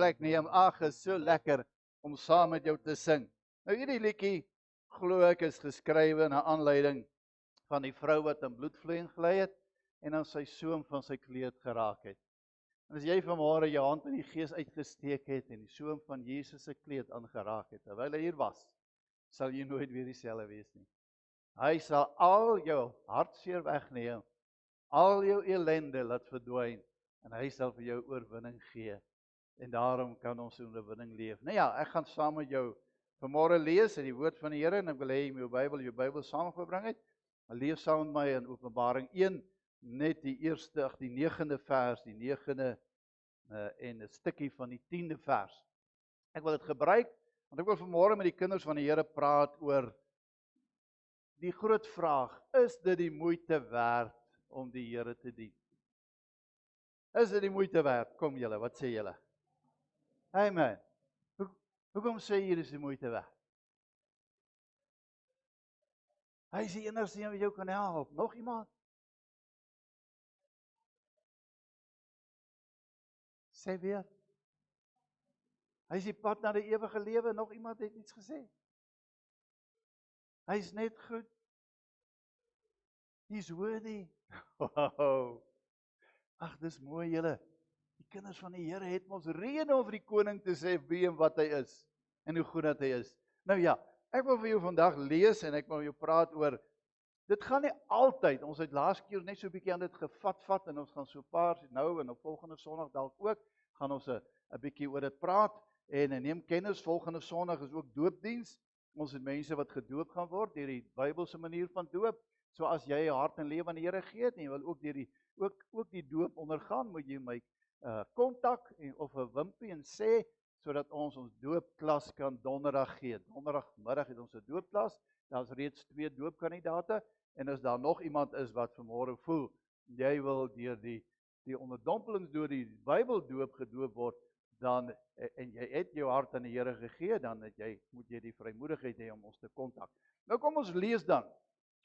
plek neem. Ag, is so lekker om saam met jou te sing. Nou hierdie liedjie, glo ek, is geskrywe na aanleiding van die vrou wat in bloedvloeiing gelei het en dan sy soem van sy kleed geraak het. En as jy vanmôre jou hand in die gees uitgesteek het en die soem van Jesus se kleed aangeraak het terwyl hy hier was, sal jy nooit weer dieselfde wees nie. Hy sal al jou hartseer wegneem, al jou ellende laat verdwyn en hy sal vir jou oorwinning gee. En daarom kan ons in oorwinning leef. Nou ja, ek gaan saam met jou vanmôre lees uit die woord van die Here en ek wil hê jy moet jou Bybel saamgebring het. Lees saam met my in Openbaring 1, net die 9de vers, die 9de en 'n stukkie van die 10de vers. Ek wil dit gebruik, want ek wil vanmôre met die kinders van die Here praat oor die groot vraag, is dit die moeite werd om die Here te dien? Is dit die moeite werd? Kom julle, wat sê julle? Amen. Hoekom sê jy dis die moeite werd? Hy is die enigste een wat jou kan help. Nog iemand? Sê weer. Hy is die pad na die ewige lewe. Nog iemand het iets gesê? Hy is net goed. He's worthy. Wow. Ag, dis mooi julle. Die kinders van die Here het ons rede om vir die koning te sê wie en wat hy is en hoe goed dat hy is. Nou ja, ek wil vir jou vandag lees en ek wil jou praat oor, dit gaan nie altyd, ons het laas keer net so 'n bietjie aan dit gevat en ons gaan so 'n paar nou en op volgende Sondag dalk ook, gaan ons 'n bietjie oor dit praat en neem kennis, volgende Sondag is ook doopdiens. Ons het mense wat gedoop gaan word deur die Bybelse manier van doop. So as jy jou hart en lewe aan die Here gee het en jy wil ook die doop ondergaan, moet jy my kontak of 'n wimpie en sê sodat ons doopklas kan donderdag gee. Donderdagmiddag het ons 'n doopklas. Daar's reeds 2 doopkandidate en as daar nog iemand is wat vanmôre voel jy wil deur die onderdompelings deur die Bybeldoop gedoop word, dan en jy het jou hart aan die Here gegee, dan moet jy die vrymoedigheid hê om ons te kontak. Nou kom ons lees dan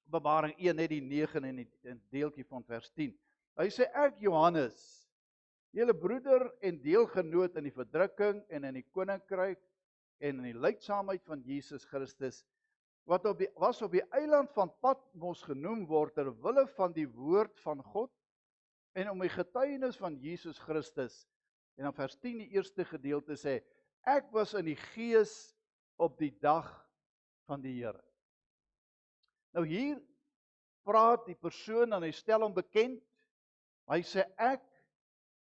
Openbaring 1 net die 9 en die deeltjie van vers 10. Hy sê ek Johannes, julle broeder en deelgenoot in die verdrukking en in die koninkryk en in die lydsaamheid van Jesus Christus, wat was op die eiland van Patmos genoem word ter wille van die woord van God en om die getuienis van Jesus Christus. En dan vers 10 die eerste gedeelte sê, ek was in die gees op die dag van die Here. Nou hier praat die persoon en hy stel hom bekend. Hy sê ek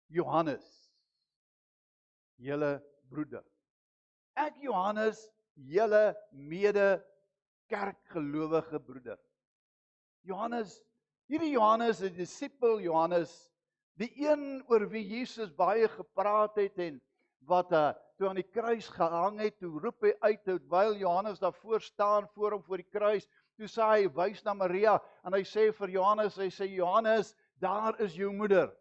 Johannes, julle broeder. Ek Johannes, julle mede kerkgelowige broeder. Johannes, hierdie Johannes, 'n disipel Johannes, die een oor wie Jesus baie gepraat het en wat toe aan die kruis gehang het, toe roep hy uit, terwyl Johannes daarvoor staan voor hom voor die kruis, toe sê hy, wys na Maria en hy sê vir Johannes, hy sê Johannes, daar is jou moeder.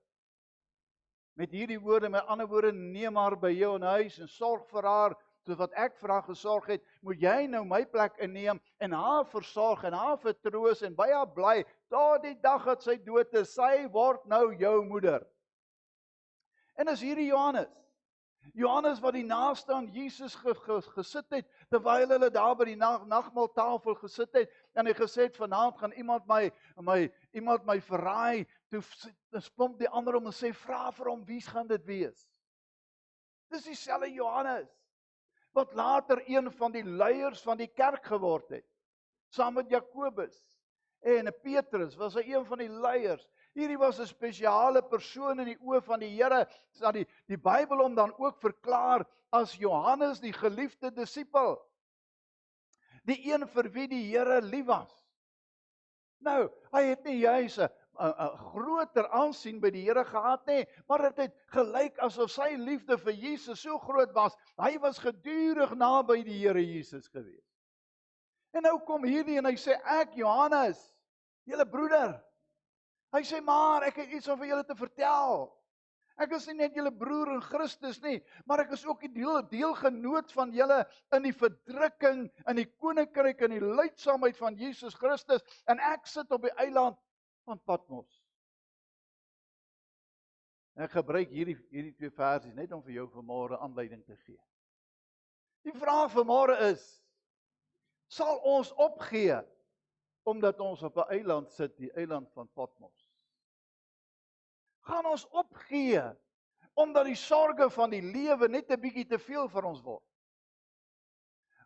Met hierdie woorde, met ander woorde, neem haar by jou in huis en sorg vir haar, soos wat ek vir haar gesorg het, moet jy nou my plek inneem en haar versorg en haar vertroos en by haar bly, tot die dag dat sy dood is, sy word nou jou moeder. En is hierdie Johannes wat die naaste aan Jesus gesit het, terwyl hulle daar by die nagmaaltafel gesit het, en hy gesê het, vanaand gaan iemand my verraai, toe spomp die ander om en sê, vra vir hom, wie gaan dit wees? Dis dieselfde Johannes, wat later een van die leiers van die kerk geword het, saam met Jakobus en Petrus, was hy een van die leiers. Hierdie was 'n spesiale persoon in die oë van die Here, dat die Bybel hom dan ook verklaar as Johannes die geliefde disipel. Die een vir wie die Here lief was. Nou, hy het nie juis 'n groter aansien by die Here gehad nie, maar dit het gelyk asof sy liefde vir Jesus so groot was, hy was gedurig naby die Here Jesus gewees. En nou kom hierdie en hy sê, ek Johannes, julle broeder. Hy sê, maar ek het iets om vir julle te vertel. Ek is nie net julle broer in Christus nie, maar ek is ook die deelgenoot van julle in die verdrukking, in die koninkryk, in die lydsaamheid van Jesus Christus, en ek sit op die eiland van Patmos. Ek gebruik hierdie twee versies net om vir jou vanmôre aanleiding te gee. Die vraag vanmôre is, sal ons opgee omdat ons op 'n eiland sit, die eiland van Patmos? Gaan ons opgee omdat die sorge van die lewe net 'n bietjie te veel vir ons word?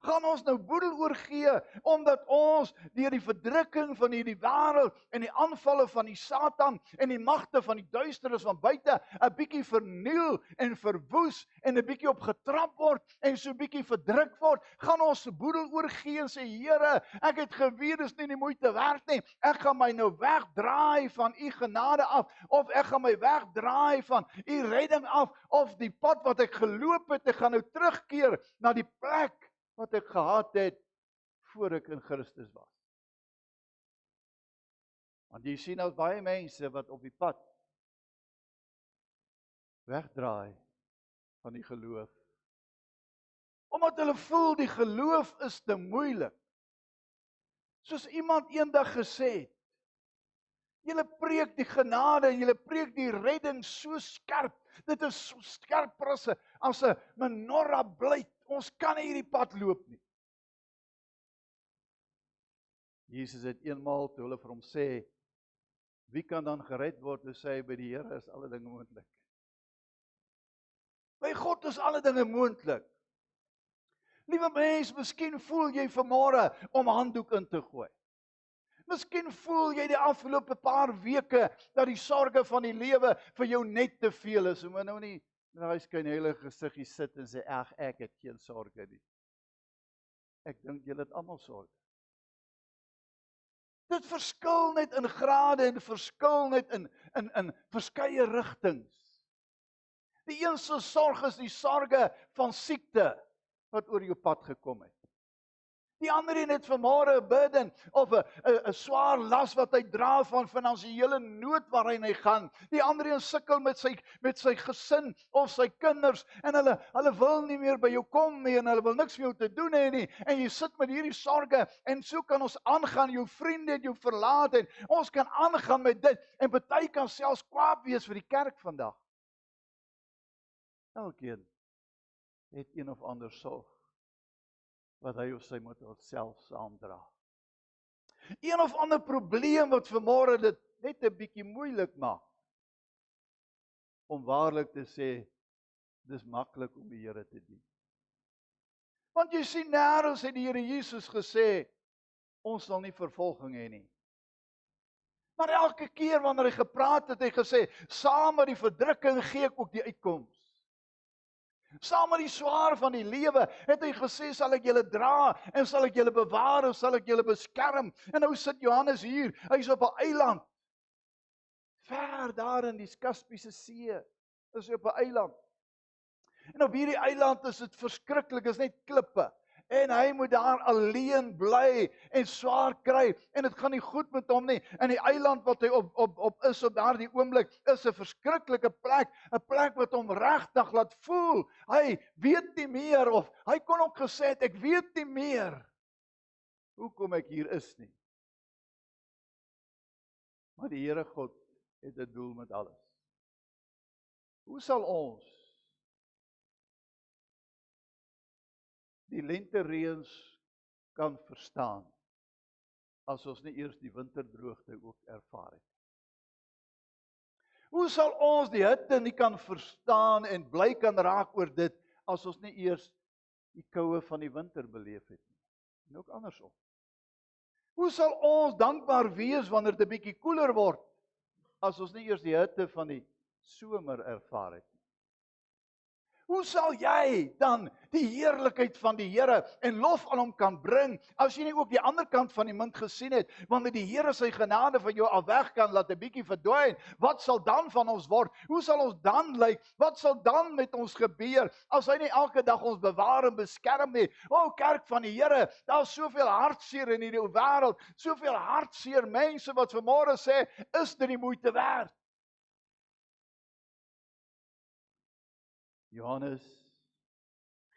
Gaan ons nou boedel oorgee omdat ons deur die verdrukking van hierdie wêreld en die aanvalle van die Satan en die magte van die duisternis van buite 'n bietjie verniel en verwoes en 'n bietjie op getrap word en so 'n bietjie verdruk word? Gaan ons se boedel oorgee en sê, Here, ek het geweet dis nie die moeite werd nie. Ek gaan my nou wegdraai van u genade af, of ek gaan my wegdraai van u redding af, of die pad wat ek geloop het, ek gaan nou terugkeer na die plek wat ek gehad het voor ek in Christus was. Want jy sien, daar's baie mense wat op die pad wegdraai van die geloof. Omdat hulle voel die geloof is te moeilik. Soos iemand eendag gesê het, julle preek die genade en julle preek die redding so skerp. Dit is so skerper as 'n menorah blyt. Ons kan nie hierdie pad loop nie. Jesus het eenmaal toe hulle vir hom sê, wie kan dan gered word? Toe sê hy, by die Here is alle dinge moontlik. By God is alle dinge moontlik. Liewe mens, miskien voel jy vanmôre om handdoek in te gooi. Miskien voel jy die afgelope paar weke dat die sorge van die lewe vir jou net te veel is. Moet nou nie daai skynheilige gesiggie sit en sê, ek het geen sorge nie. Ek dink julle het almal sorge. Dit verskil net in grade en verskil net in verskeie rigtings. Die een se sorg is die sorge van siekte wat oor jou pad gekom het. Die ander een het vanmôre 'n burden of 'n swaar las wat hy dra van finansiële nood waarin hy gaan. Die ander een sukkel met sy gesin of sy kinders en hulle wil nie meer by jou kom nie en hulle wil niks vir jou te doen hê nie. En jy sit met hierdie sorge en so kan ons aangaan. Jou vriende het jou verlaat en ons kan aangaan met dit en party kan selfs kwaad wees vir die kerk vandag. Elkeen het een of ander sorg wat hy of sy moet self saamdra. Een of ander probleem wat vanmôre dit net 'n bietjie moeilik maak om waarlik te sê, dis maklik om die Here te dien. Want jy sien, nêrens het die Here Jesus gesê, ons sal nie vervolging hê nie. Maar elke keer wanneer hy gepraat het, hy gesê, saam met die verdrukking gee ek ook die uitkoms. Saam met die swaar van die lewe, het hy gesê, sal ek julle dra, en sal ek julle bewaar, en sal ek julle beskerm. En nou sit Johannes hier, hy is op 'n eiland. Ver daar in die Kaspiese See, is hy op 'n eiland. En op hierdie eiland is dit verskriklik, is net klippe. En hy moet daar alleen bly en swaar kry en dit gaan nie goed met hom nie. En die eiland wat hy op is op daardie oomblik is 'n verskriklike plek, 'n plek wat hom regtig laat voel. Hy weet nie meer of hy kon ook gesê het ek weet nie meer hoekom ek hier is nie. Maar die Here God het 'n doel met alles. Hoe sal ons die lentereëns kan verstaan as ons nie eers die winterdroogte ook ervaar het? Hoe sal ons die hitte nie kan verstaan en bly kan raak oor dit as ons nie eers die koue van die winter beleef het nie? En ook andersom. Hoe sal ons dankbaar wees wanneer dit 'n bietjie koeler word as ons nie eers die hitte van die somer ervaar het nie? Hoe sal jy dan die heerlikheid van die Here en lof aan hom kan bring, as jy nie ook die ander kant van die munt gesien het, wanneer die Here sy genade van jou af weg kan laat 'n bietjie verdwyn, wat sal dan van ons word? Hoe sal ons dan lyk? Wat sal dan met ons gebeur, as hy nie elke dag ons bewaar en beskerm nie? O kerk van die Here, daar is soveel hartseer in hierdie wêreld, soveel hartseer mense wat vanmôre sê, is dit die moeite werd? Johannes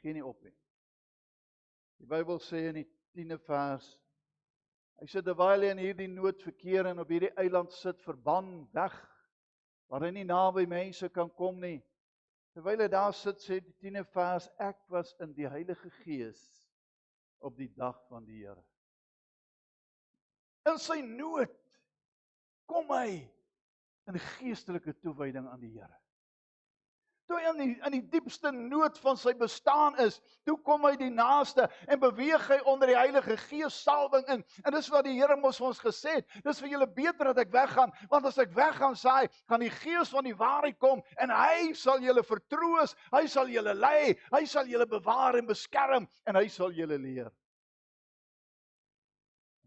gee nie op nie. Die Bybel sê in die 10de vers, hy sê terwyl hy in hierdie nood verkeer en op hierdie eiland sit, verban weg waar hy nie naby mense kan kom nie. Terwyl hy daar sit, sê die 10de vers, ek was in die Heilige Gees op die dag van die Here. In sy nood kom hy in geestelike toewyding aan die Here. Toe hy in die diepste nood van sy bestaan is, toe kom hy die naaste en beweeg hy onder die Heilige Gees salwing in. En dis wat die Here mos vir ons gesê het, dis vir julle beter dat ek weggaan, want as ek weggaan, sê hy, gaan die Gees van die waarheid kom en hy sal julle vertroos, hy sal julle lei, hy sal julle bewaar en beskerm en hy sal julle leer.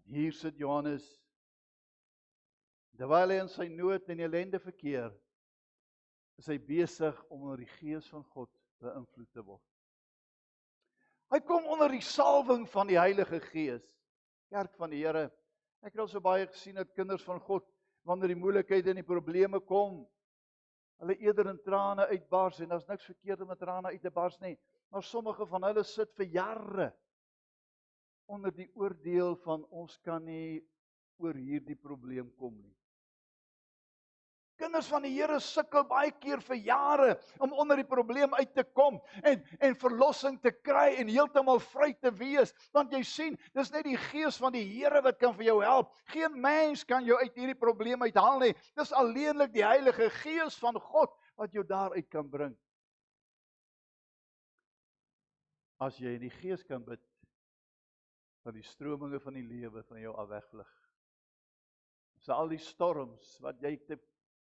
Hier sit Johannes, terwyl hy in sy nood en ellende verkeer, is hy besig om onder die Gees van God beïnvloed te word. Hy kom onder die salwing van die Heilige Gees. Kerk van die Here, ek het al so baie gesien dat kinders van God, wanneer die moeilikheid en die probleme kom, hulle eerder in trane uitbars, en daar's niks verkeerd om met trane uit te bars nie, maar sommige van hulle sit vir jare onder die oordeel van ons kan nie oor hierdie probleem kom nie. Kinders van die Here sukkel baie keer vir jare om onder die probleem uit te kom en verlossing te kry en heeltemal vry te wees. Want jy sien, dis net die Gees van die Here wat kan vir jou help. Geen mens kan jou uit hierdie probleem uithaal nie. Dis alleenlik die Heilige Gees van God wat jou daaruit kan bring. As jy in die Gees kan bid, van die strominge van die lewe van jou af wegvlug. So al die storms wat jy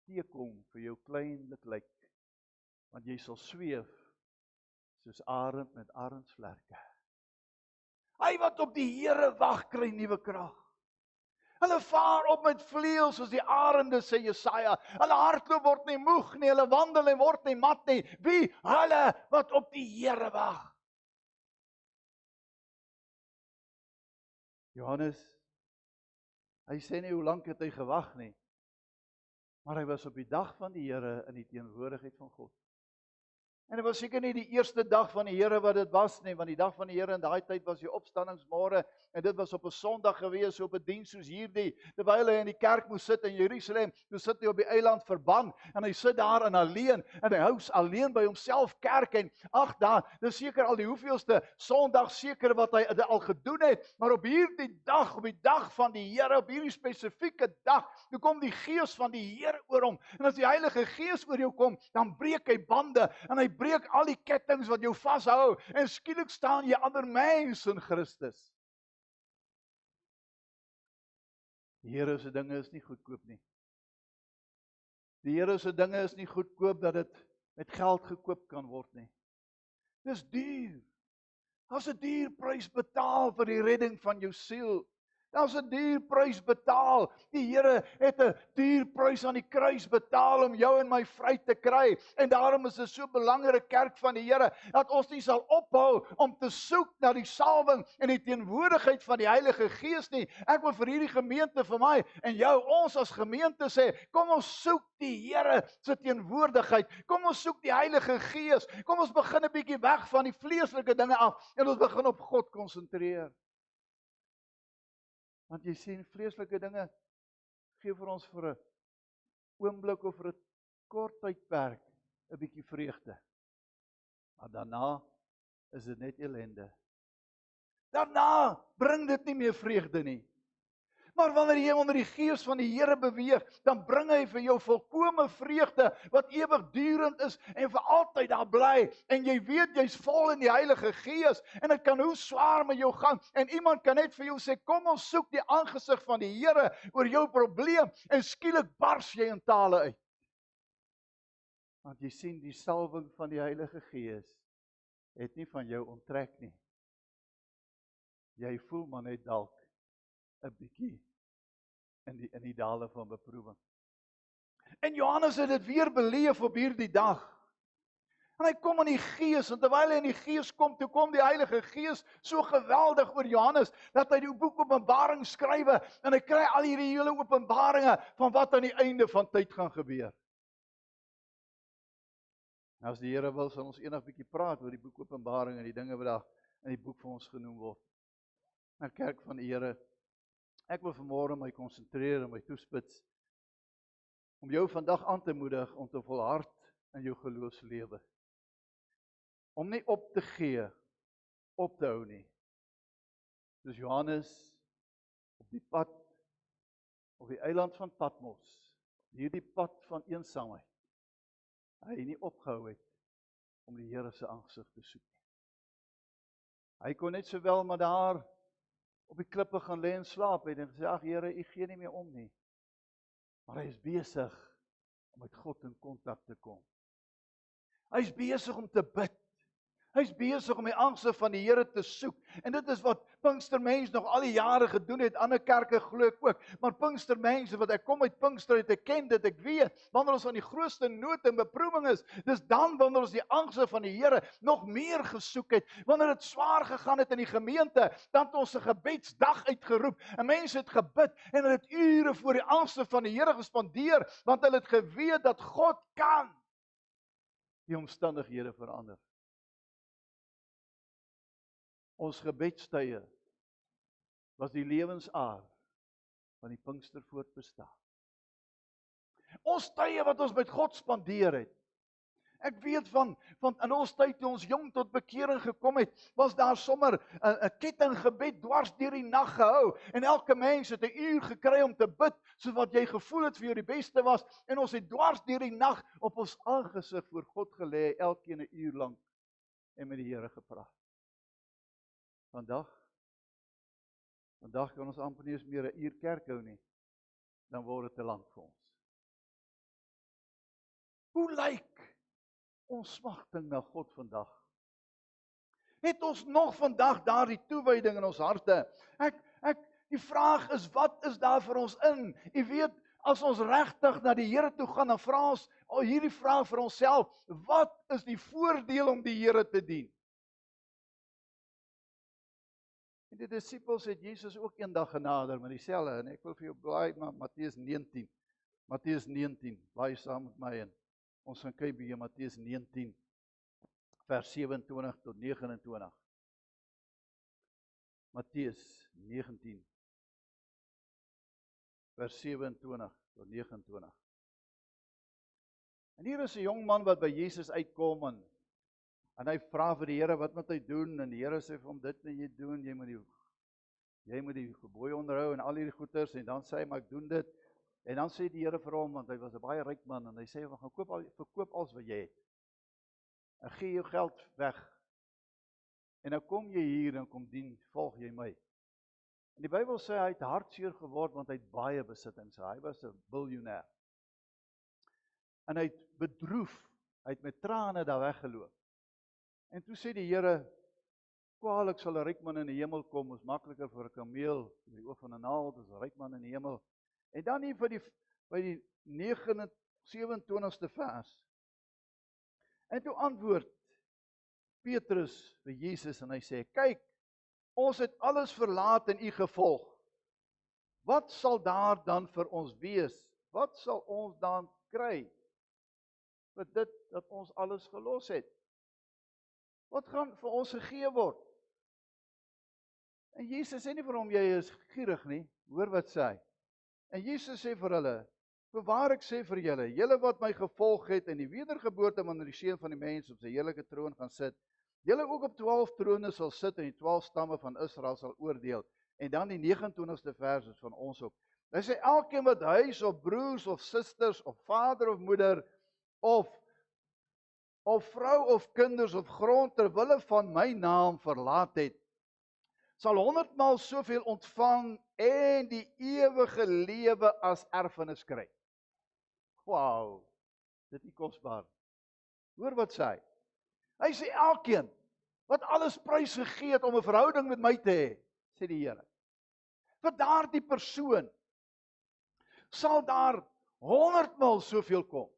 teekom vir jou kleinlik lyk, want jy sal sweef soos arend met arendsvlerke. Hy wat op die Here wag, kry nuwe krag. Hulle vaar op met vleuels soos die arende, sê Jesaja. Hulle hardloop word nie moeg nie, hulle wandel en word nie mat nie. Wie? Hulle wat op die Here wag. Johannes, hy sê nie hoe lank het hy gewag nie, maar hy was op die dag van die Here in die teenwoordigheid van God. En dit was seker nie die eerste dag van die Here wat dit was nie, want die dag van die Here in daai tyd was die opstandingsmôre, en dit was op 'n Sondag gewees, op 'n diens soos hierdie, terwyl hy in die kerk moes sit in Jerusalem, toe sit hy op die eiland Verban, en hy sit daar in alleen, en hy hou alleen by homself kerk, en ag daar, dis seker al die hoeveelste Sondag seker wat hy al gedoen het, maar op hierdie dag, op die dag van die Here, op hierdie spesifieke dag, toe kom die Gees van die Here oor hom, en as die Heilige Gees oor jou kom, dan breek hy bande, en hy breek al die kettinge wat jou vashou, en skielik staan jy ander mens in Christus. Die Here se dinge is nie goedkoop nie. Die Here se dinge is nie goedkoop dat dit met geld gekoop kan word nie. Dis duur. Daar's 'n duur prys betaal vir die redding van jou siel. Daar's 'n duur prys betaal. Die Here het 'n duur prys aan die kruis betaal om jou en my vry te kry. En daarom is dit so belangrik, kerk van die Here, dat ons nie sal ophou om te soek na die salwing en die teenwoordigheid van die Heilige Gees nie. Ek wil vir hierdie gemeente, vir my en jou, ons as gemeente sê, kom ons soek die Here se teenwoordigheid. Kom ons soek die Heilige Gees. Kom ons begin 'n bietjie weg van die vleeslike dinge af en ons begin op God konsentreer. Want jy sien, vleeslike dinge gee vir ons vir 'n oomblik of vir 'n kort tydperk 'n bietjie vreugde. Maar daarna is dit net ellende. Daarna bring dit nie meer vreugde nie. Maar wanneer jy onder die Gees van die Here beweeg, dan bring hy vir jou volkome vreugde wat ewigdurend is en vir altyd daar bly. En jy weet jy's vol in die Heilige Gees en dit kan hoe swaar met jou gaan en iemand kan net vir jou sê kom ons soek die aangesig van die Here oor jou probleem en skielik bars jy in tale uit. Want jy sien die salwing van die Heilige Gees het nie van jou onttrek nie. Jy voel maar net dalk 'n bietjie in die dale van beproewing. En Johannes het dit weer beleef op hierdie dag. En hy kom in die Gees, en terwyl hy in die Gees kom, toe kom die Heilige Gees so geweldig oor Johannes, dat hy die boek Openbaring skrywe, en hy kry al hierdie hele openbaringe van wat aan die einde van tyd gaan gebeur. Nou as die Here wil, sal ons eendag bietjie praat oor die boek Openbaring en die dinge wat daar in die boek vir ons genoem word. Nou kerk van die Here, ek wil vanmôre my konsentreer en my toespits om jou vandag aan te moedig om te volhard in jou geloofslewe. Om nie op te gee, op te hou nie. Soos Johannes op die pad, op die eiland van Patmos, hierdie pad van eensaamheid, hy nie opgehou het om die Here se aangesig te soek nie. Hy kon net sowel maar daar op die klippe gaan lê en slaap het en gesê, ag Here, U gee nie meer om nie. Maar hy is besig om met God in kontak te kom. Hy is besig om te bid. Hy is besig om die aangesig van die Here te soek. En dit is wat Pinkstermense nog al die jare gedoen het. Ander kerke glo ek ook. Maar Pinkstermense, wat ek kom uit Pinkster uit, ek ken dit, ek weet, wanneer ons aan die grootste nood en beproewing is, dis dan wanneer ons die aangesig van die Here nog meer gesoek het. Wanneer dit swaar gegaan het in die gemeente, dan het ons 'n gebedsdag uitgeroep. En mense het gebid en hulle het ure voor die aangesig van die Here gespandeer, want hulle het geweet dat God kan die omstandighede verander. Ons gebedstye was die lewensaar van die Pinkster voortbestaan. Ons tye wat ons met God spandeer het. Ek weet van in ons tyd toe ons jong tot bekering gekom het, was daar sommer 'n kettinggebed dwars deur die nag gehou en elke mens het 'n uur gekry om te bid soos wat jy gevoel het vir jou die beste was en ons het dwars deur die nag op ons aangesig voor God gelê, elkeen 'n uur lank en met die Here gepraat. Vandag kan ons amper nie eens meer 'n uur kerk hou nie, dan word dit te lank vir ons. Hoe lyk ons smagting na God vandag? Het ons nog vandag daardie toewyding in ons harte? Die vraag is, wat is daar vir ons in? Jy weet, as ons regtig na die Here toe gaan, dan vra ons hierdie vraag vir onsself, wat is die voordeel om die Here te dien? En die disippels het Jesus ook eendag genader met dieselfde, en ek wil vir jou blaai maar Matteus 19. Matteus 19, blaai saam met my in. Ons gaan kyk by Matteus 19, vers 27 tot 29. Matteus 19, vers 27 tot 29. En hier is 'n jong man wat by Jesus uitkom en hy vra vir die Here, wat moet hy doen? En die Here sê vir hom, dit moet jy doen, jy moet die gebooie onderhou en al hierdie goeders, en dan sê hy, maar ek doen dit. En dan sê die Here vir hom, want hy was 'n baie ryk man, en hy sê, gaan verkoop alles wat jy het. En gee jou geld weg. En dan kom jy hier en kom dien, volg jy my. En die Bybel sê, hy het hartseer geword, want hy het baie besittings. Hy was 'n biljoenêr. En hy het bedroef, hy het met trane daar weggeloop. En toe sê die Here, kwaadlik sal 'n ryk man in die hemel kom, is makliker vir 'n kameel in die oog van 'n naald as 'n ryk man in die hemel. En dan hier by die 27ste vers. En toe antwoord Petrus vir Jesus en hy sê, kyk, ons het alles verlaat en U gevolg. Wat sal daar dan vir ons wees? Wat sal ons dan kry vir dit dat ons alles gelos het? Wat gaan vir ons gegee word? En Jesus sê nie vir hom, jy is gierig nie. Hoor wat sê hy. En Jesus sê vir hulle, voorwaar ek sê vir julle wat my gevolg het en die wedergeboorte wanneer die Seun van die mens op sy heerlike troon gaan sit, julle ook op 12 trone sal sit en die 12 stamme van Israel sal oordeel. En dan die 29ste vers is van ons ook. Hy sê, elkeen wat huis of broers of susters of vader of moeder of vrou of kinders of grond ter wille van my naam verlaat het, sal 100 maal soveel ontvang en die ewige lewe as erfenis kry. Wow, dit is kosbaar. Hoor wat sê hy? Hy sê elkeen wat alles prys gegee het om 'n verhouding met my te hê, sê die Here. Vir daardie persoon sal daar 100 maal soveel kom.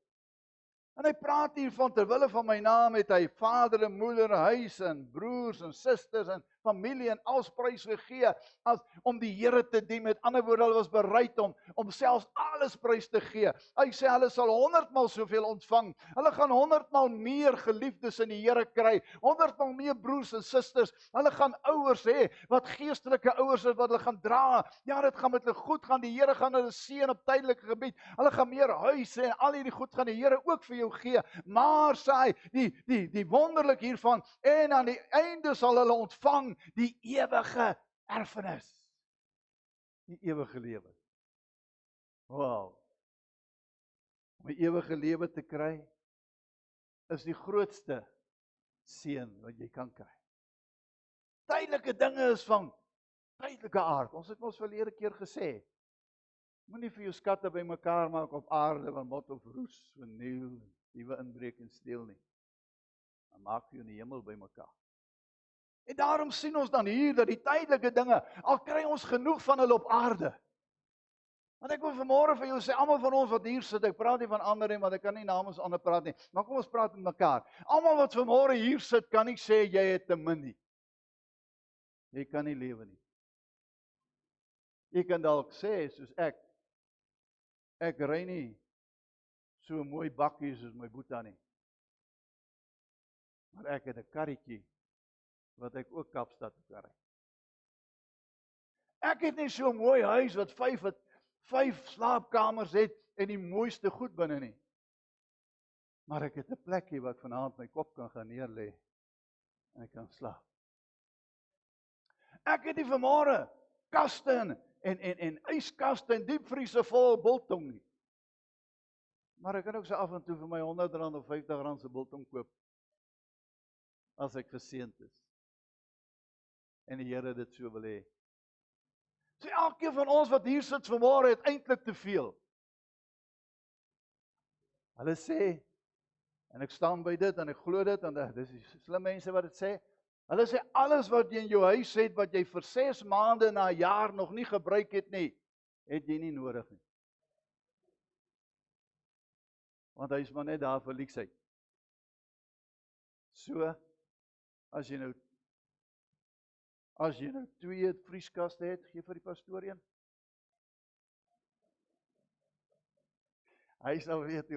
En hy praat hier van, terwille van my naam het hy vader en moeder, huis en broers en susters en familie en alles prys gegee as om die Here te dien. Met ander woorde, hulle was bereid om selfs alles prys te gee. Hy sê hulle sal 100-mal soveel ontvang. Hulle gaan 100-mal meer geliefdes in die Here kry. 100-mal meer broers en susters. Hulle gaan ouers hê wat geestelike ouers is wat hulle gaan dra. Ja, dit gaan met hulle goed gaan. Die Here gaan hulle seën op tydelike gebied. Hulle gaan meer huise en al hierdie goed gaan die Here ook vir jou gee. Maar sê hy, die wonderlik hiervan, en aan die einde sal hulle ontvang die ewige erfenis. Die ewige lewe. Wow. Om die ewige lewe te kry, is die grootste seën wat jy kan kry. Tydelike dinge is van tydelike aard. Ons het ons verlede keer gesê, moenie vir jou skatte bymekaar maak op aarde, want mot of roes, verniel, diewe inbreek en steel nie. Dan maak jy in die hemel bymekaar. En daarom sien ons dan hier, dat die tydelike dinge, al kry ons genoeg van hulle op aarde. Want ek wil vanmôre vir jou sê, almal van ons wat hier sit, ek praat nie van ander nie, want ek kan nie namens ander praat nie, maar kom ons praat met mekaar. Almal wat vanmôre hier sit, kan nie sê, jy het te min nie. Jy kan nie lewe nie. Jy kan dalk sê, soos ek ry nie so mooi bakkie soos my boeta nie. Maar ek het 'n karretjie wat ek ook Kaapstad toe kan ry. Ek het nie so 'n mooi huis wat 5 slaapkamers het en die mooiste goed binne nie. Maar ek het 'n plekkie waar ek vanaand my kop kan gaan neerlê en ek kan slaap. Ek het nie vanmôre kaste en yskaste en diepvriese vol biltong nie. Maar ek kan ook so af en toe vir my R100 of R50 se biltong koop, as ek geseënd is. En die Here dit so wil hê. So elkeen van ons wat hier sit vanmôre het eintlik te veel. Hulle sê, en ek staan by dit, en ek glo dit, en dis die slim mense wat dit sê, hulle sê, alles wat jy in jou huis het, wat jy vir 6 maande na 'n jaar nog nie gebruik het nie, het jy nie nodig nie. Want hy is maar net daar vir leksheid. So, as jy nou 2 vrieskaste het, gee vir die pastoor een. Hy sal weet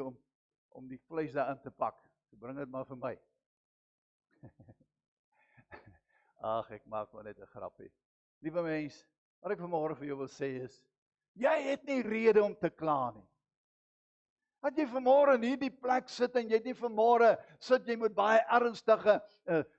om die vleis daarin te pak. So bring dit maar vir my. Ag, ek maak maar net 'n grapie. Liewe mens, wat ek vanmôre vir jou wil sê is, jy het nie rede om te kla nie. Dat jy vanmôre in hierdie plek sit en jy het nie vanmôre sit jy met baie ernstige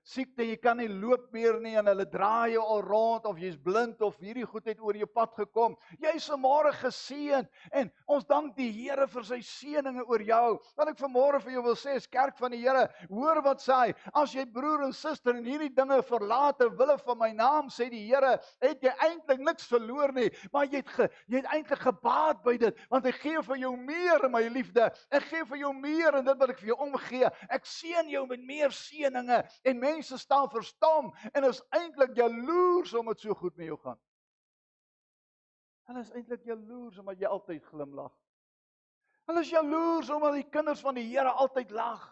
siekte, jy kan nie loop meer nie en hulle draai jou al rond of jy's blind of hierdie goed het oor jou pad gekom. Jy's vanmôre geseënd en ons dank die Here vir sy seëninge oor jou. Wat ek vanmôre vir jou wil sê is, kerk van die Here, hoor wat sê hy, as jy broer en suster en hierdie dinge verlaat ter wille van my naam, sê die Here, het jy eintlik niks verloor nie, maar jy het eintlik gebaat by dit, want ek gee vir jou meer, my liefde. Ek gee vir jou meer in dit wat ek vir jou omgee. Ek seën jou met meer seëninge en mense staan verstom en is eintlik jaloers omdat so goed met jou gaan. Hulle is eintlik jaloers omdat jy altyd glimlag. Hulle is jaloers omdat die kinders van die Here altyd lag.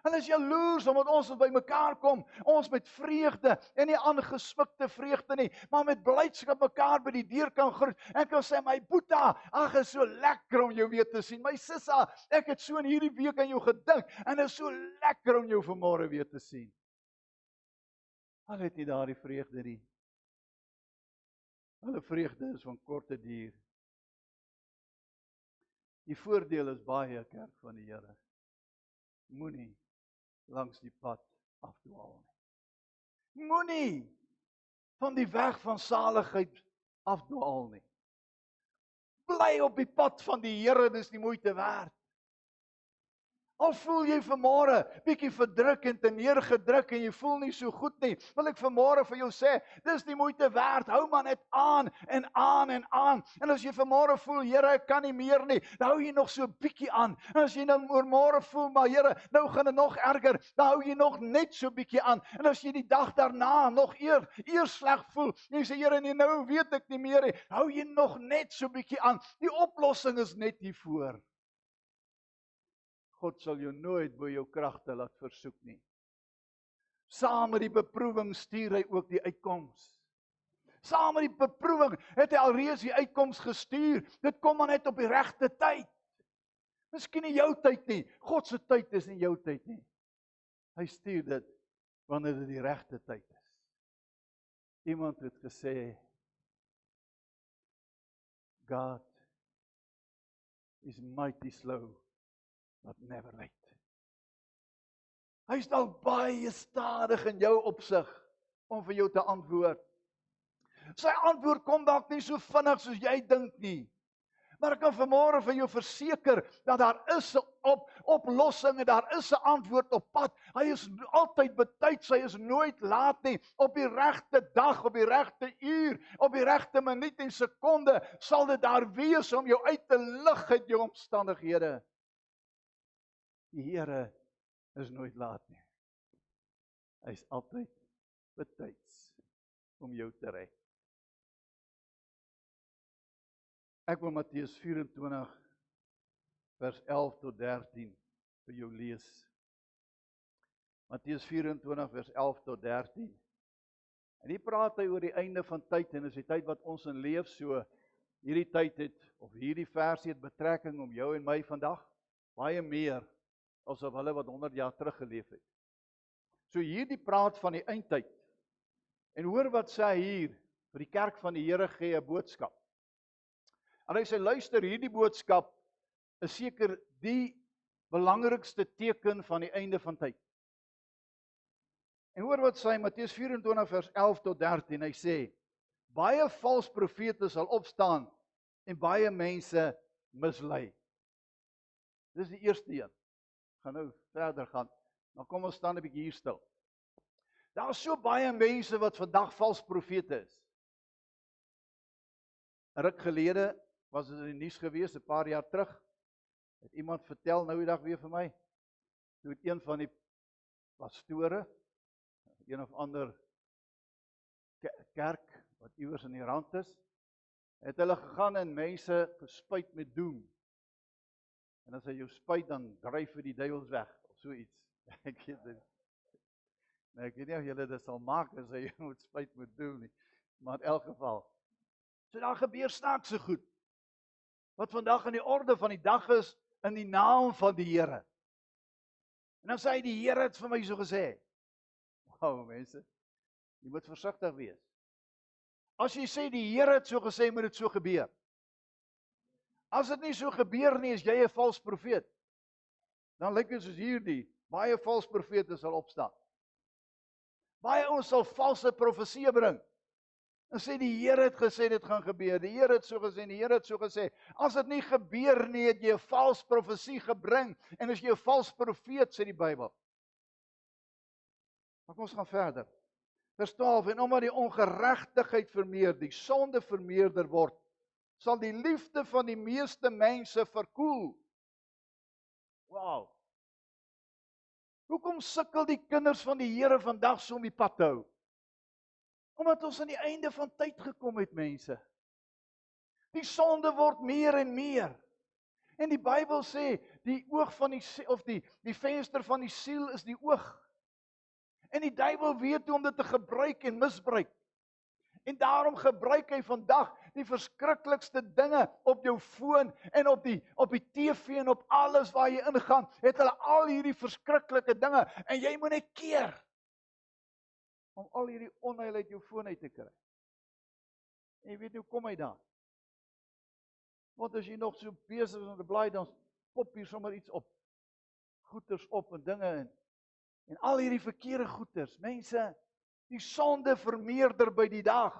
Hulle is jaloers omdat ons by mekaar kom, ons met vreugde en nie aangesmikte vreugde nie, maar met blydskap mekaar by die deur kan groet. En kan sê, my boeta, ag, is so lekker om jou weer te sien. My sissa, ek het so in hierdie week aan jou gedink en dit is so lekker om jou vanmôre weer te sien. Hulle het nie daardie vreugde nie. Hulle vreugde is van korte duur. Die voordeel is baie, kerk van die Here. Moenie langs die pad afdwaal nie. Moenie van die weg van saligheid afdwaal nie. Bly op die pad van die Here, dis die moeite werd. Al voel jy vanmôre bietjie verdruk en teneergedruk en jy voel nie so goed nie, wil ek vanmôre vir jou sê, dis die moeite werd. Hou maar net aan en aan en aan. En as jy vanmôre voel, Here, ek kan nie meer nie, dan hou jy nog so bietjie aan. En as jy nou môre voel, maar Here, nou gaan dit nog erger, dan hou jy nog net so bietjie aan. En as jy die dag daarna nog eers sleg voel, en jy sê, Here, nee, nou weet ek nie meer nie, hou jy nog net so bietjie aan. Die oplossing is net hier voor. God sal jou nooit by jou kragte laat versoek nie. Saam met die beproewing stuur hy ook die uitkoms. Saam met die beproewing het hy alreeds die uitkoms gestuur. Dit kom maar net op die regte tyd. Miskien nie jou tyd nie. God se tyd is nie jou tyd nie. Hy stuur dit wanneer dit die regte tyd is. Iemand het gesê, God is mighty slow, but never late. Hy is al baie stadig in jou opsig om vir jou te antwoord. Sy antwoord kom dalk nie so vinnig soos jy dink nie. Maar ek kan vanmôre vir jou verseker dat daar is 'n oplossing en daar is 'n antwoord op pad. Hy is altyd betyds, hy is nooit laat nie. Op die regte dag, op die regte uur, op die regte minuut en sekonde sal dit daar wees om jou uit te lig uit jou omstandighede. Die Here is nooit laat nie. Hy is altyd betyds om jou te red. Ek wil Matteus 24 vers 11 tot 13 vir jou lees. Matteus 24 vers 11 tot 13. En hier praat hy oor die einde van tyd en is die tyd wat ons in leef, so hierdie tyd het of hierdie versie het betrekking om jou en my vandag baie meer as op hulle wat 100 jaar terug geleef het. So hierdie praat van die eindtyd. En hoor wat sê hy hier, vir die kerk van die Here gee 'n boodskap. En hy sê, luister, hierdie boodskap is seker die belangrikste teken van die einde van tyd. En hoor wat sê Matteus 24 vers 11 tot 13, hy sê, baie vals profete sal opstaan en baie mense mislei. Dis die eerste een. Gaan nou verder gaan. Dan kom ons staan 'n bietjie hier stil. Daar is so baie mense wat vandag vals profete is. 'n Ruk gelede was dit in die nuus gewees, 'n paar jaar terug. Het iemand vertel nou die dag weer vir my. Toe het een van die pastore, een of ander kerk wat iewers in die rand is, het hulle gegaan en mense gespuit met doem. En as hy jou spuit, dan dryf hy die duiwels weg, of so iets. Ek weet dit. Nou, ek weet nie of julle dit sal maak as hy jou moet spuit met doem nie. Maar in elk geval. So daar gebeur snaakse goed. Wat vandag in die orde van die dag is, in die naam van die Here. En dan sê hy, die Here het vir my so gesê. Wow, mense. Jy moet versigtig wees. As jy sê die Here het so gesê, moet dit so gebeur. As dit nie so gebeur nie, is jy 'n vals profeet. Dan lyk dit soos hierdie, baie vals profete sal opstaan. Baie ons sal valse profeseë bring. En sê die Here het gesê dit gaan gebeur. Die Here het so gesê, die Here het so gesê. As dit nie gebeur nie, het jy 'n vals profesie gebring en is jy 'n vals profeet, sê die Bybel. Maar kom ons gaan verder. Vers 12, en omdat die ongeregtigheid vermeerder, die sonde vermeerder word, sal die liefde van die meeste mense verkoel. Wow. Hoekom sukkel die kinders van die Here vandag so om die pad te hou? Omdat ons aan die einde van tyd gekom het, mense. Die sonde word meer en meer. En die Bybel sê, die oog van die venster van die siel is die oog. En die duiwel weet hoe om dit te gebruik en misbruik. En daarom gebruik hy vandag die verskriklikste dinge op jou foon en op die TV en op alles waar jy ingaan, het hulle al hierdie verskriklike dinge en jy moet net keer om al hierdie onheil uit jou foon uit te kry. En jy weet hoe kom hy daar? Want as jy nog so besig is om te blaai, dan pop hier sommer iets op. Goeters op en dinge en al hierdie verkeerde goeters. Mense, die sonde vermeerder by die dag.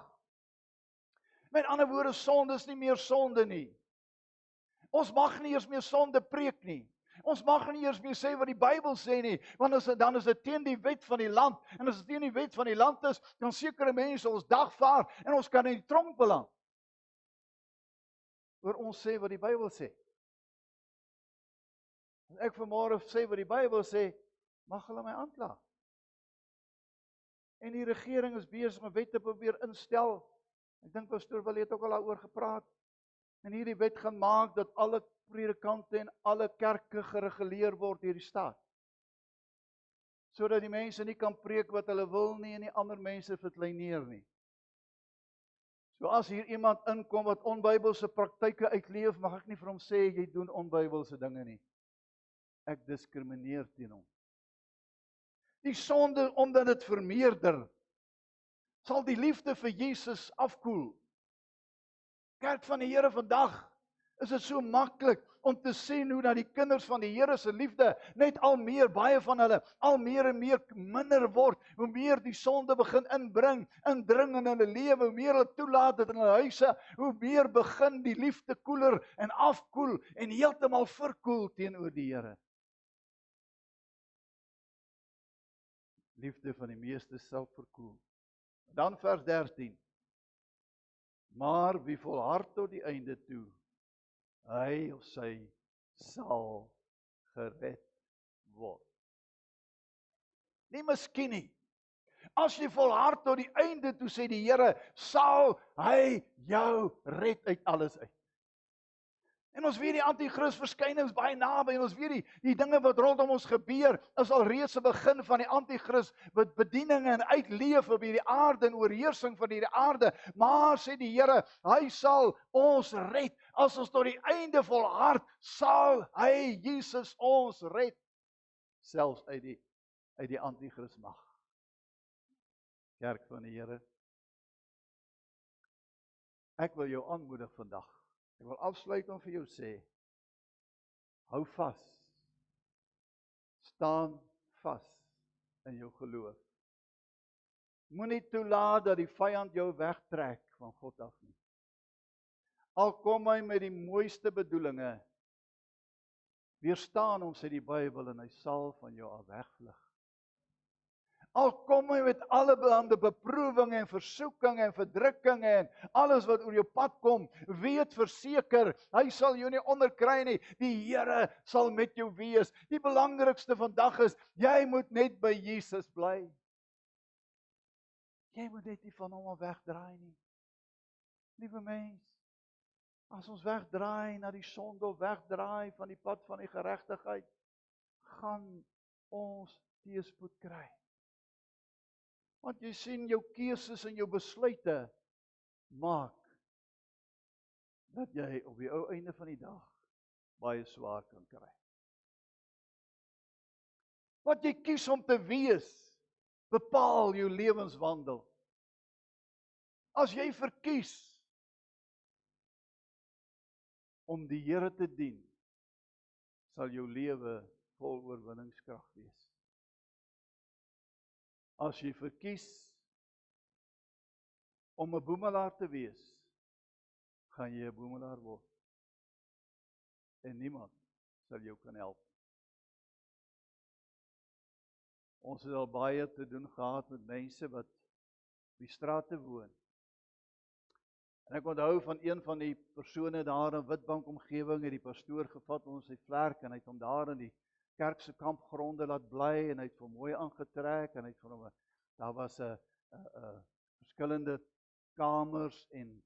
Met ander woorde, sonde is nie meer sonde nie. Ons mag nie eers meer sonde preek nie. Ons mag nie eers meer sê wat die Bybel sê nie, want dan is dit teen die wet van die land. En as dit teen die wet van die land is, dan sekere mense ons dagvaar en ons kan in die tronk beland. Oor ons sê wat die Bybel sê. As ek vanmôre sê wat die Bybel sê, mag hulle my aankla. En die regering is besig om wette probeer instel. Ek dink pastoor Willie het ook al daaroor gepraat. En hierdie wet gaan maak dat alle predikante en alle kerke gereguleer word deur die staat. sodat die mense nie kan preek wat hulle wil nie en die ander mense verkleineer nie. So as hier iemand inkom wat onbybelse praktyke uitleef, mag ek nie vir hom sê jy doen onbybelse dinge nie. Ek diskrimineer teen hom. Die sonde omdat dit vermeerder, sal die liefde vir Jesus afkoel. Kerk van die Here vandag, is dit so maklik om te sien hoe dat die kinders van die Here se liefde net al meer, baie van hulle, al meer en meer minder word, hoe meer die sonde begin indring in hulle lewe, hoe meer hulle toelaat dit in hulle huise, hoe meer begin die liefde koeler en afkoel en heeltemal verkoel teenoor die Here. Liefde van die meeste sal verkoel. Dan vers 13. Maar wie volhard tot die einde toe, hy of sy sal gered word. Nie miskien nie. As jy volhard tot die einde toe, sê die Here, sal hy jou red uit alles uit. En ons weet die anti-kris verskynings baie naby, en ons weet die dinge wat rondom ons gebeur, is al reeds 'n begin van die anti-kris met bedieninge en uitleef op hierdie aarde en oorheersing van hierdie aarde. Maar sê die Here, hy sal ons red. As ons tot die einde volhard, sal hy Jesus ons red, selfs uit die anti-kris mag. Kerk van die Here, ek wil jou aanmoedig vandag. Ek wil afsluit om vir jou sê, hou vas, staan vas in jou geloof. Moenie toelaat dat die vyand jou wegtrek van God af nie. Al kom hy met die mooiste bedoelinge, weerstaan hom, sê die Bybel, en hy sal van jou af wegvlug. Al kom hy met allerhande beproewinge en versoekinge en verdrukkinge en alles wat oor jou pad kom, weet verseker, hy sal jou nie onderkry nie. Die Here sal met jou wees. Die belangrikste vandag is, jy moet net by Jesus bly. Jy moet net nie van hom af wegdraai nie. Liewe mens, as ons wegdraai na die sonde of wegdraai van die pad van die geregtigheid, gaan ons teëspoed kry. Want jy sien, jou keuses en jou besluite maak dat jy op die ou einde van die dag baie swaar kan kry. Wat jy kies om te wees, bepaal jou lewenswandel. As jy verkies om die Here te dien, sal jou lewe vol oorwinningskrag wees. As jy verkies om 'n boemelaar te wees, gaan jy 'n boemelaar word. En niemand sal jou kan help. Ons het al baie te doen gehad met mense wat op die strate woon. En ek onthou van een van die persone daar in Witbank omgewing, het die pastoor gevat ons sy vlerk en hy het hom daar in die kerk se kampgronde laat bly en hy het hom mooi aangetrek en hy het vir hom daar was 'n verskillende kamers en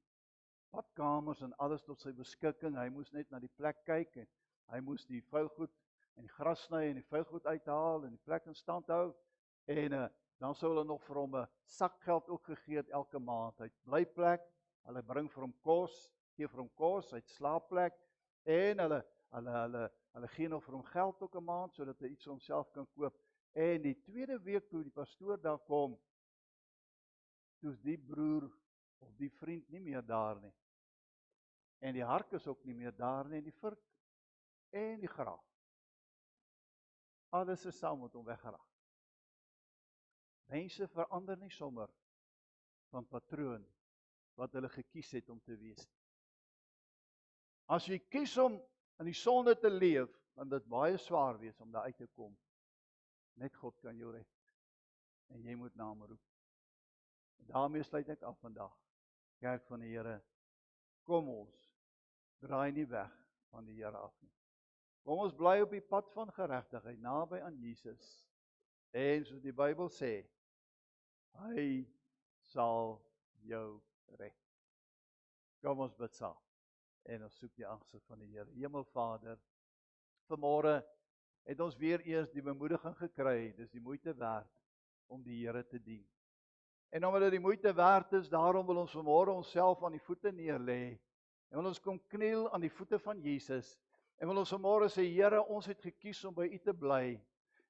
badkamers en alles tot sy beskikking. Hy moes net na die plek kyk en hy moes die vuilgoed en die gras sny en die vuilgoed uithaal en die plek in stand hou. En dan sou hulle nog vir hom 'n sakgeld ook gegee het elke maand. Hy het blyplek, hulle bring vir hom kos, gee vir hom kos, hy het slaapplek en hulle gee nog vir hom geld ook 'n maand sodat hy iets vir homself kan koop. En die tweede week toe die pastoor daar kom, toe's die broer of die vriend nie meer daar nie. En die hark is ook nie meer daar nie, en die vurk en die graaf. Alles is saam met hom weggeraak. Mense verander nie sommer van patroon wat hulle gekies het om te wees. As jy kies om in die sonde te leef, dan dit baie swaar wees om daar uit te kom. Net God kan jou red. En jy moet na hom roep. En daarmee sluit ek af vandag. Kerk van die Here, kom ons, draai nie weg van die Here af nie. Kom ons bly op die pad van geregtigheid, naby aan Jesus. En soos die Bybel sê, hy sal jou red. Kom ons bid saam. En ons soek die aangesig van die Here. Hemelvader, vanmôre het het ons weer eers die bemoediging gekry, dis die moeite werd om die Here te dien. En omdat dit die moeite werd is, daarom wil ons vanmôre onsself aan die voete neerlê. En wil ons kom kniel aan die voete van Jesus. En wil ons vanmôre sê, Here, ons het gekies om by U te bly.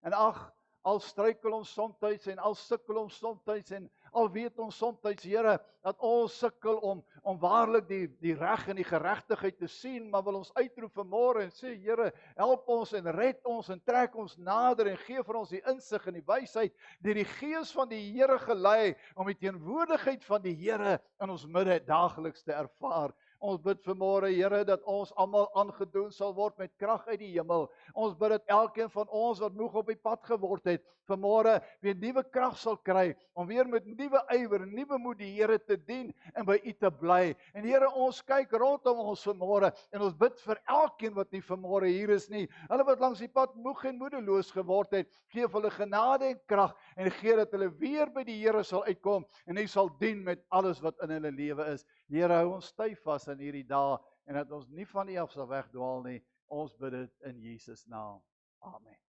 En ag, al struikel ons soms en al sukkel ons soms en al weet ons soms, Here, dat ons sukkel om waarlik die reg en die geregtigheid te sien, maar wil ons uitroep vanmôre en sê, Here, help ons en red ons en trek ons nader en gee vir ons die insig en die wysheid deur die Gees van die Here gelei om die teenwoordigheid van die Here in ons midde daagliks te ervaar. Ons bid vanmôre, Here, dat ons almal aangedoen sal word met krag uit die hemel. Ons bid dat elkeen van ons wat moeg op die pad geword het, vanmôre weer nuwe krag sal kry om weer met nuwe ywer en nuwe moed die Here te dien en by U te bly. En Here, ons kyk rondom ons vanmôre en ons bid vir elkeen wat nie vanmôre hier is nie. Hulle wat langs die pad moeg en moedeloos geword het, gee vir hulle genade en krag en gee dat hulle weer by die Here sal uitkom en Hy sal dien met alles wat in hulle lewe is. Here, hou ons styf vas in hierdie dae en dat ons nie van U af sal wegdwaal nie. Ons bid dit in Jesus naam. Amen.